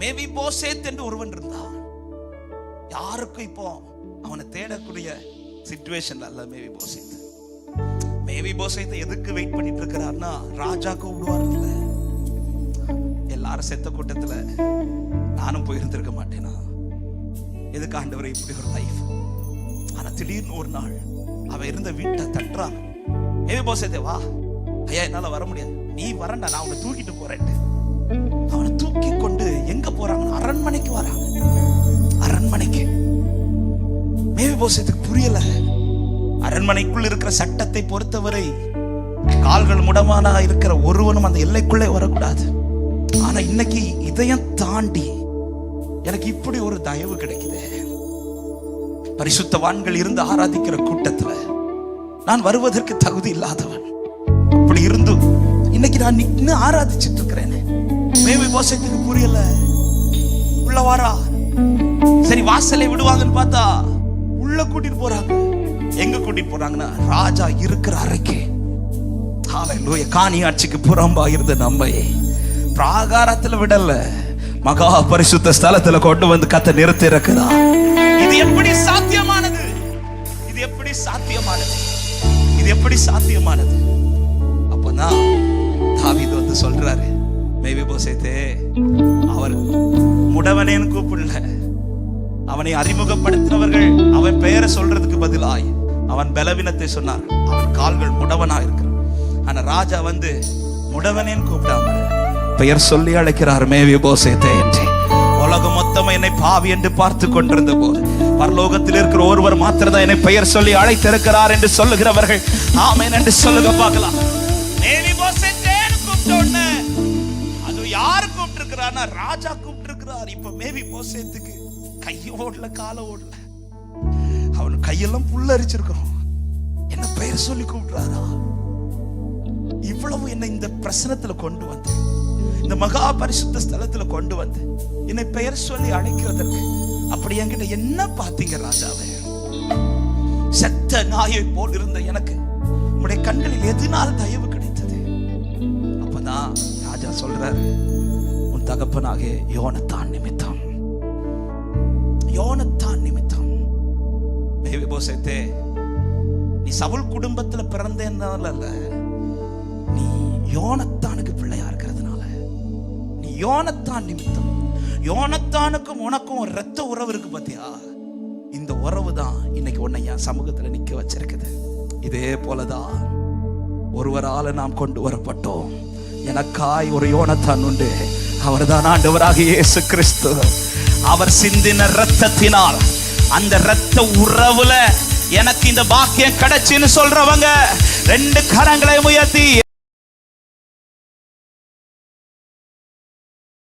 மேவி போசேத் என்று ஒருவன் இருந்தான். யாருக்கும் இப்போ அவனை தேடக்கூடிய சிச்சுவேஷன் அல்ல மேவி போசேத். மேவி போசேத் எதுக்கு வெயிட் பண்ணிட்டு இருக்கிறார்னா, ராஜா கூப்பிடுவார்ல. எல்லாரும் செத்த கூட்டத்துல நானும் போயிருந்திருக்க மாட்டேனா? எதுக்கு ஆண்டவரே இப்படி ஒரு லைஃப்? ஆனா திடீர்னு ஒரு நாள் அவன் இருந்த வீட்டை தட்டுறான். மேவி போசேத்தே வா. ஐயா என்னால வர முடியாது, நீ வரண்டா, நான் அவனை தூக்கிட்டு போறேன். அவனை தூக்கி கொண்டு எங்க போறாங்க? அரண்மனைக்கு வராங்க. அரண்மனைக்கு. மேவி போசேத்துக்கு புரியல. அரண்மனைக்குள் இருக்கிற சட்டத்தை பொறுத்தவரை கால்கள் முடமானா இருக்கிற ஒருவனும் அந்த எல்லைக்குள்ளே வரக்கூடாது. ஆனா இன்னைக்கு இதையும் தாண்டி எனக்கு இப்படி ஒரு தயவு கிடைக்குது. பரிசுத்தவான்கள் இருந்து ஆராதிக்கிற கூட்டத்துல நான் வருவதற்கு தகுதி இல்லாதவன். அப்படி இருந்தும் இன்னைக்கு நான் நின்னு ஆராதிச்சிட்டு இருக்கிறேன். மேவி போசேத்துக்கு புரியல. உள்ள வாரா. சரி வாசலை விடுவாங்கன்னு பார்த்தா உள்ள கூட்டிட்டு போறாங்க. எங்க கூட்டிட்டு போறாங்கன்னா, ராஜா இருக்கிற அறைக்கு. ஹல்லேலூயா. காணியாட்சிக்கு புறம்பா இருந்த நம்மை பிராகாரத்துல விடல, மகா பரிசுத்த ஸ்தலத்துல கொண்டு வந்து கத்த நிறுத்தி இருக்கிறா. இது எப்படி சாத்தியமானது? இது எப்படி சாத்தியமானது? இது எப்படி சாத்தியமானது? அப்பதான் தாவீது வந்து சொல்றாரு, மேவி போசேத்தே, அவர் முடவனேன்னு கூப்பிடல. அவனை அறிமுகப்படுத்தினவர்கள் அவன் பெயரை சொல்றதுக்கு பதிலாய் அவன் பலவீனத்தை சொன்னார். அவன் கால்கள் முடவனா இருக்கிறான். ஆனா ராஜா வந்து முடவனேன்னு கூப்பிடாம பெயர் சொல்லி அழைக்கிறார், மேவி போசேத்தே என்று. உலகம் மொத்தம் என்னை பாவி என்று பார்த்து கொண்டிருந்த போது பரலோகத்தில் இருக்கிற ஒருவர் மாத்திரதான் என்னை பெயர் சொல்லி அழைத்திருக்கிறார் என்று சொல்லுகிறவர்கள் ஆமென் என்று சொல்லுங்க பார்க்கலாம். மேவி போசேத்தேன்னு கூப்பிட்ட உடனே அது யாரு கூப்பிட்டு இருக்கிறார்னா, ராஜா கூப்பிட்டு இருக்கிறார். இப்ப மேவி போசேத்துக்கு கைய ஓடல, கால ஓடல. அவன் கையெல்லாம் புல்லரிச்சிருக்கிறோம். என்ன பெயர் சொல்லி கூப்பிடுறாரா? இவ்வளவு என்ன இந்த பிரசனத்துல கொண்டு வந்து, இந்த மகா பரிசுத்த ஸ்தலத்துல கொண்டு வந்து என்னை பெயர் சொல்லி அழைக்கிறதற்கு அப்படி என்கிட்ட என்ன பாத்தீங்க ராஜாவே? செத்த நாயை போல் இருந்த எனக்கு உடைய கண்களில் எதனால் தயவு கிடைத்தது? அப்பதான் ராஜா சொல்றாரு, உன் தகப்பனாக யோனத்தான் நிமித்தம். யோனத்தான் நிமித்தம். மேவி போசேத்தே, நீ சவுல் குடும்பத்துல பிறந்தேனால அல்ல, நீ யோனத்தானுக்கு பிள்ளையா இருக்கிறதுனால. நீ யோனத்தான் நிமித்தம். யோனத்தானுக்கும் உனக்கும் ஒரு இரத்த உறவு இருக்கு பாத்தியா? இந்த உறவு தான் இன்னைக்கு உன்னை என் சமூகத்துல நிக்க வச்சிருக்குது. இதே போலதான் ஒருவரால நாம் கொண்டு வரப்பட்டோம். எனக்காய் ஒரு யோனத்தான் உண்டு. அவர்தான் ஆண்டவராகிய இயேசு கிறிஸ்து. அவர் சிந்தின இரத்தத்தினால், அந்த இரத்த உறவுல எனக்கு இந்த பாக்கியம் கிடைச்சுன்னு சொல்றவங்க 2 கரங்களை உயர்த்தி